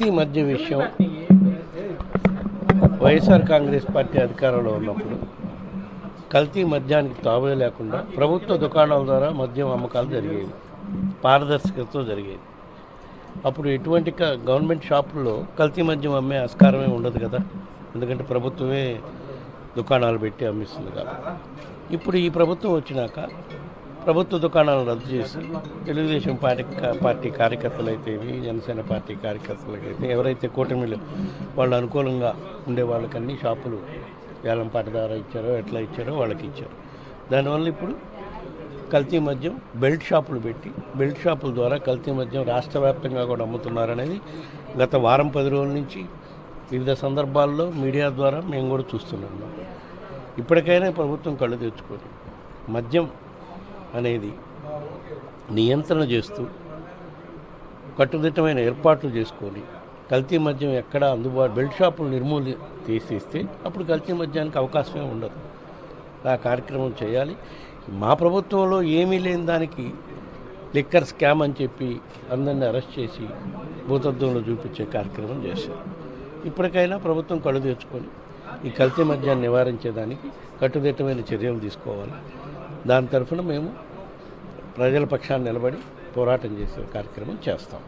ఈ మధ్య విషయం వైఎస్ఆర్ కాంగ్రెస్ పార్టీ అధికారంలో ఉన్నప్పుడు కల్తీ మద్యానికి తావే లేకుండా ప్రభుత్వ దుకాణాల ద్వారా మద్యం అమ్మకాలు జరిగేవి, పారదర్శకతతో జరిగేది. అప్పుడు ఎటువంటి గవర్నమెంట్ షాపుల్లో కల్తీ మద్యం అమ్మే ఆస్కారమే ఉండదు కదా, ఎందుకంటే ప్రభుత్వమే దుకాణాలు పెట్టి అమ్మిస్తుంది కాబట్టి. ఇప్పుడు ఈ ప్రభుత్వం వచ్చినాక ప్రభుత్వ దుకాణాలను రద్దు చేసి తెలుగుదేశం పార్టీ కార్యకర్తలు అయితేవి, జనసేన పార్టీ కార్యకర్తలకైతే ఎవరైతే కూటమిలో వాళ్ళు అనుకూలంగా ఉండే వాళ్ళకన్నీ షాపులు వేలంపాట ద్వారా ఇచ్చారో ఎట్లా ఇచ్చారో వాళ్ళకి ఇచ్చారు. దానివల్ల ఇప్పుడు కల్తీ మద్యం బెల్ట్ షాపులు పెట్టి బెల్ట్ షాపుల ద్వారా కల్తీ మద్యం రాష్ట్ర వ్యాప్తంగా కూడా అమ్ముతున్నారనేది గత వారం 10 రోజుల నుంచి వివిధ సందర్భాల్లో మీడియా ద్వారా మేము కూడా చూస్తున్నాము. ఇప్పటికైనా ప్రభుత్వం కళ్ళు తెచ్చుకొని మద్యం అనేది నియంత్రణ చేస్తూ కట్టుదిట్టమైన ఏర్పాట్లు చేసుకొని కల్తీ మద్యం ఎక్కడ బెల్ట్ షాపులు తీసేస్తే అప్పుడు కల్తీ మద్యానికి అవకాశమే ఉండదు. ఆ కార్యక్రమం చేయాలి. మా ప్రభుత్వంలో ఏమీ లేని దానికి లిక్కర్ స్కామ్ అని చెప్పి అందరినీ అరెస్ట్ చేసి భూతద్దంలో చూపించే కార్యక్రమం చేశారు. ఇప్పటికైనా ప్రభుత్వం కళ్ళు తెచ్చుకొని ఈ కల్తీ మద్యాన్ని నివారించేదానికి కట్టుదిట్టమైన చర్యలు తీసుకోవాలి. దాని తరఫున మేము ప్రజల పక్షాన్ని నిలబడి పోరాటం చేసే కార్యక్రమం చేస్తాం.